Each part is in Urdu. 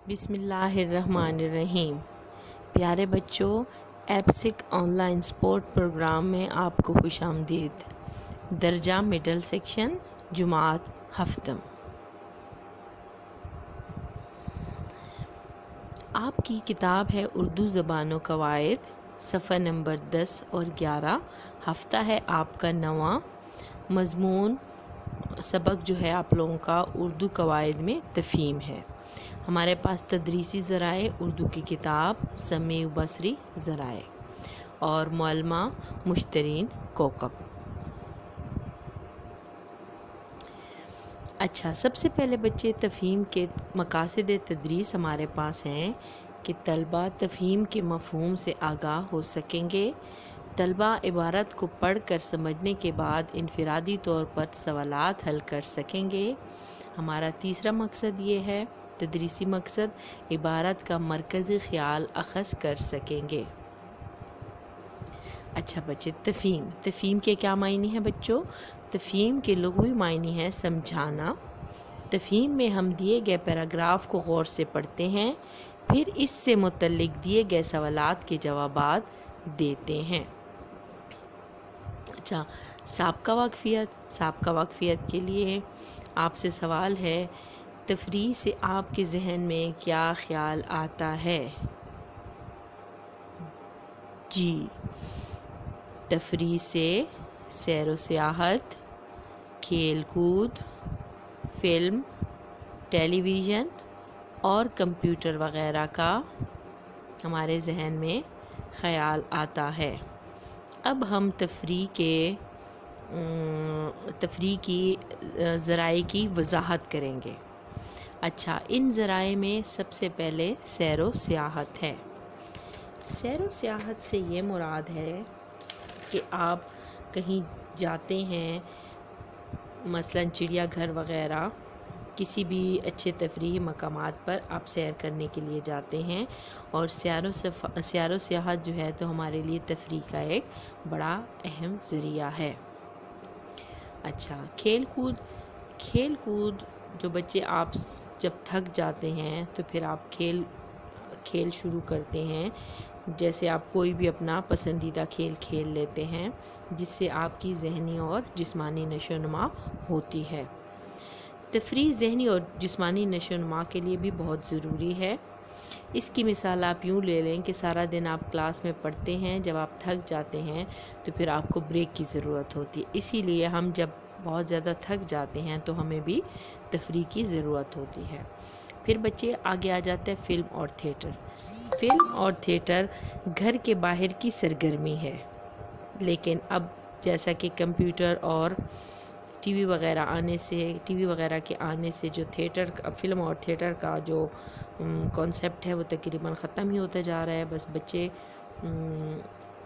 بسم اللہ الرحمن الرحیم۔ پیارے بچوں، ایپسک آن لائن سپورٹ پروگرام میں آپ کو خوش آمدید۔ درجہ مڈل سیکشن، جماعت ہفتم۔ آپ کی کتاب ہے اردو زبان و قواعد، صفحہ نمبر 10 اور 11۔ ہفتہ ہے آپ کا 9واں۔ مضمون سبق جو ہے آپ لوگوں کا اردو قواعد میں تفہیم ہے۔ ہمارے پاس تدریسی ذرائع اردو کی کتاب، سمیع و بصری ذرائع اور معلمہ مشترین کوکب۔ اچھا، سب سے پہلے بچے تفہیم کے مقاصد تدریس ہمارے پاس ہیں کہ طلبہ تفہیم کے مفہوم سے آگاہ ہو سکیں گے۔ طلبہ عبارت کو پڑھ کر سمجھنے کے بعد انفرادی طور پر سوالات حل کر سکیں گے۔ ہمارا تیسرا مقصد یہ ہے، تدریسی مقصد، عبارت کا مرکزی خیال اخذ کر سکیں گے۔ اچھا بچے، تفہیم کے کیا معنی ہیں بچوں؟ تفہیم کے لغوی معنی ہے سمجھانا۔ تفہیم میں ہم دیے گئے پیراگراف کو غور سے پڑھتے ہیں، پھر اس سے متعلق دیے گئے سوالات کے جوابات دیتے ہیں۔ اچھا، سابقہ واقفیت کے لیے آپ سے سوال ہے، تفریح سے آپ کے ذہن میں کیا خیال آتا ہے؟ جی، تفریح سے سیر و سیاحت، کھیل کود، فلم، ٹیلی ویژن اور کمپیوٹر وغیرہ کا ہمارے ذہن میں خیال آتا ہے۔ اب ہم تفریح کی ذرائع کی وضاحت کریں گے۔ اچھا، ان ذرائع میں سب سے پہلے سیر و سیاحت ہے۔ سیر و سیاحت سے یہ مراد ہے کہ آپ کہیں جاتے ہیں، مثلا چڑیا گھر وغیرہ، کسی بھی اچھے تفریحی مقامات پر آپ سیر کرنے کے لیے جاتے ہیں، اور سیر و سیاحت جو ہے تو ہمارے لیے تفریح کا ایک بڑا اہم ذریعہ ہے۔ اچھا، کھیل کود جو بچے، آپ جب تھک جاتے ہیں تو پھر آپ کھیل شروع کرتے ہیں، جیسے آپ کوئی بھی اپنا پسندیدہ کھیل کھیل لیتے ہیں، جس سے آپ کی ذہنی اور جسمانی نشو و نما ہوتی ہے۔ تفریح ذہنی اور جسمانی نشو و نما کے لیے بھی بہت ضروری ہے۔ اس کی مثال آپ یوں لے لیں کہ سارا دن آپ کلاس میں پڑھتے ہیں، جب آپ تھک جاتے ہیں تو پھر آپ کو بریک کی ضرورت ہوتی ہے۔ اسی لیے ہم جب بہت زیادہ تھک جاتے ہیں تو ہمیں بھی تفریح کی ضرورت ہوتی ہے۔ پھر بچے آگے آ جاتے ہیں فلم اور تھیٹر۔ فلم اور تھیٹر گھر کے باہر کی سرگرمی ہے، لیکن اب جیسا کہ کمپیوٹر اور ٹی وی وغیرہ کے آنے سے جو فلم اور تھیٹر کا جو کانسیپٹ ہے وہ تقریباً ختم ہی ہوتا جا رہا ہے۔ بس بچے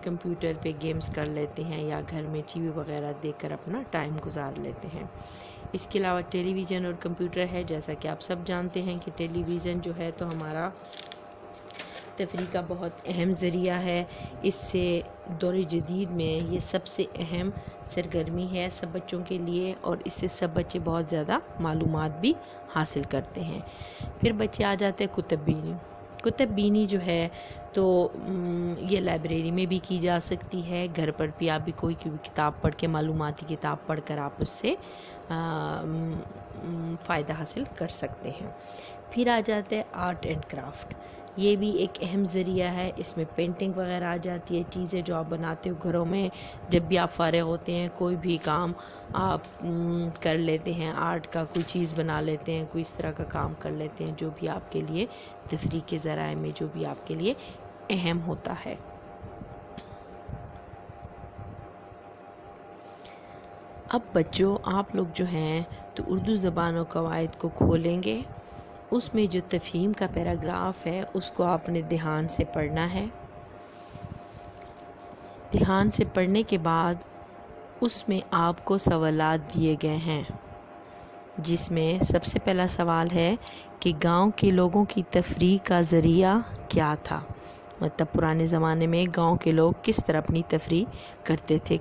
کمپیوٹر پہ گیمز کر لیتے ہیں یا گھر میں ٹی وی وغیرہ دیکھ کر اپنا ٹائم گزار لیتے ہیں۔ اس کے علاوہ ٹیلی ویژن اور کمپیوٹر ہے، جیسا کہ آپ سب جانتے ہیں کہ ٹیلی ویژن جو ہے تو ہمارا تفریح کا بہت اہم ذریعہ ہے۔ اس سے دور جدید میں یہ سب سے اہم سرگرمی ہے سب بچوں کے لیے، اور اس سے سب بچے بہت زیادہ معلومات بھی حاصل کرتے ہیں۔ پھر بچے آ جاتے ہیں کتب بینی جو ہے تو یہ لائبریری میں بھی کی جا سکتی ہے، گھر پر بھی آپ بھی کوئی کتاب پڑھ کے، معلوماتی کتاب پڑھ کر آپ اس سے فائدہ حاصل کر سکتے ہیں۔ پھر آ جاتے ہیں آرٹ اینڈ کرافٹ۔ یہ بھی ایک اہم ذریعہ ہے، اس میں پینٹنگ وغیرہ آ جاتی ہے، چیزیں جو آپ بناتے ہو گھروں میں، جب بھی آپ فارغ ہوتے ہیں کوئی بھی کام آپ کر لیتے ہیں، آرٹ کا کوئی چیز بنا لیتے ہیں، کوئی اس طرح کا کام کر لیتے ہیں جو بھی آپ کے لیے تفریح کے ذرائع میں جو بھی آپ کے لیے اہم ہوتا ہے۔ اب بچوں، آپ لوگ جو ہیں تو اردو زبان و قواعد کو کھولیں گے، اس میں جو تفہیم کا پیراگراف ہے اس کو آپ نے دھیان سے پڑھنا ہے۔ دھیان سے پڑھنے کے بعد اس میں آپ کو سوالات دیے گئے ہیں، جس میں سب سے پہلا سوال ہے کہ گاؤں کے لوگوں کی تفریح کا ذریعہ کیا تھا؟ مطلب پرانے زمانے میں گاؤں کے لوگ کس طرح اپنی تفریح کرتے تھے،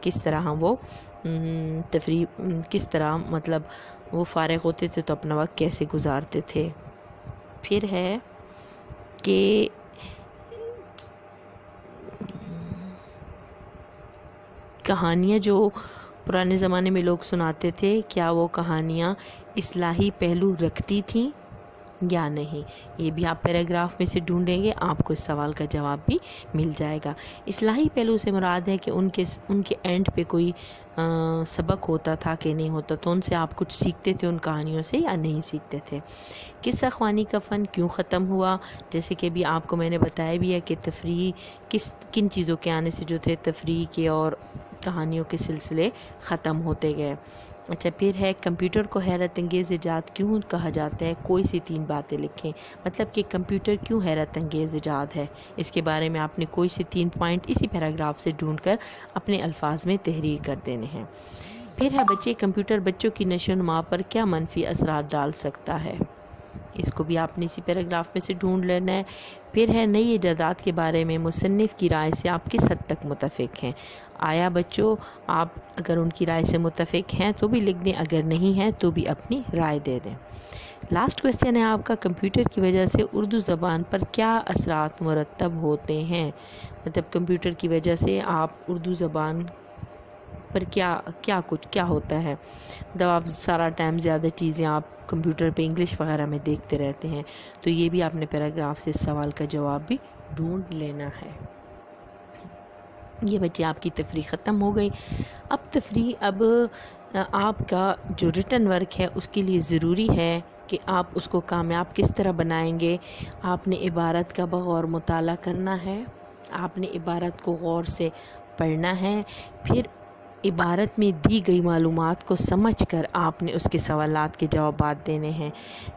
مطلب وہ فارغ ہوتے تھے تو اپنا وقت کیسے گزارتے تھے۔ پھر ہے کہ کہانیاں جو پرانے زمانے میں لوگ سناتے تھے کیا وہ کہانیاں اصلاحی پہلو رکھتی تھیں یا نہیں. یہ بھی آپ پیراگراف میں سے ڈھونڈیں گے، آپ کو اس سوال کا جواب بھی مل جائے گا. اصلاحی پہلو سے مراد ہے کہ ان کے اینڈ پہ کوئی سبق ہوتا تھا کہ نہیں ہوتا، تو ان سے آپ کچھ سیکھتے تھے ان کہانیوں سے یا نہیں سیکھتے تھے. قصہ خوانی کا فن کیوں ختم ہوا؟ جیسے کہ ابھی آپ کو میں نے بتایا بھی ہے کہ تفریح کن چیزوں کے آنے سے جو تھے تفریح کے اور کہانیوں کے سلسلے ختم ہوتے گئے. اچھا، پھر ہے کمپیوٹر کو حیرت انگیز ایجاد کیوں کہا جاتا ہے؟ کوئی سی 3 باتیں لکھیں. مطلب کہ کمپیوٹر کیوں حیرت انگیز ایجاد ہے، اس کے بارے میں آپ نے کوئی سی 3 پوائنٹ اسی پیراگراف سے ڈھونڈ کر اپنے الفاظ میں تحریر کر دینے ہیں. پھر ہے بچے کمپیوٹر بچوں کی نشو و نما پر کیا منفی اثرات ڈال سکتا ہے، اس کو بھی آپ نے اسی پیراگراف میں سے ڈھونڈ لینا ہے. پھر ہے نئی ایجادات کے بارے میں مصنف کی رائے سے آپ کس حد تک متفق ہیں. آیا بچوں آپ اگر ان کی رائے سے متفق ہیں تو بھی لکھ دیں، اگر نہیں ہیں تو بھی اپنی رائے دے دیں. لاسٹ کویسچن ہے آپ کا، کمپیوٹر کی وجہ سے اردو زبان پر کیا اثرات مرتب ہوتے ہیں. مطلب کمپیوٹر کی وجہ سے آپ اردو زبان پر کیا ہوتا ہے. مطلب آپ سارا ٹائم زیادہ چیزیں آپ کمپیوٹر پہ انگلش وغیرہ میں دیکھتے رہتے ہیں، تو یہ بھی آپ نے پیراگراف سے اس سوال کا جواب بھی ڈھونڈ لینا ہے. یہ بچے آپ کی تفریح ختم ہو گئی. اب آپ کا جو ریٹن ورک ہے اس کے لیے ضروری ہے کہ آپ اس کو کامیاب کس طرح بنائیں گے. آپ نے عبارت کا بغور مطالعہ کرنا ہے، آپ نے عبارت کو غور سے پڑھنا ہے، پھر عبارت میں دی گئی معلومات کو سمجھ کر آپ نے اس کے سوالات کے جوابات دینے ہیں.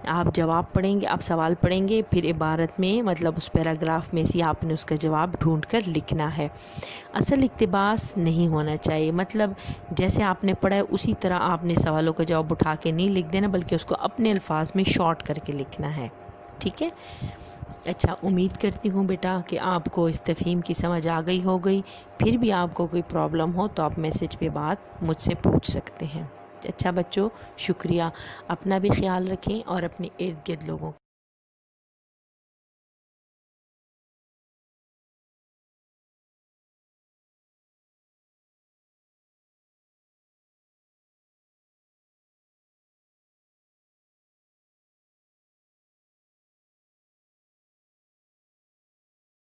آپ جواب پڑھیں گے، آپ سوال پڑھیں گے، پھر عبارت میں مطلب اس پیراگراف میں سے آپ نے اس کا جواب ڈھونڈ کر لکھنا ہے. اصل اقتباس نہیں ہونا چاہیے، مطلب جیسے آپ نے پڑھا ہے اسی طرح آپ نے سوالوں کا جواب اٹھا کے نہیں لکھ دینا، بلکہ اس کو اپنے الفاظ میں شارٹ کر کے لکھنا ہے. ٹھیک ہے؟ اچھا، امید کرتی ہوں بیٹا کہ آپ کو اس تفہیم کی سمجھ آ گئی ہوگی. پھر بھی آپ کو کوئی پرابلم ہو تو آپ میسج پہ بات مجھ سے پوچھ سکتے ہیں. اچھا بچوں، شکریہ. اپنا بھی خیال رکھیں اور اپنے ارد گرد لوگوں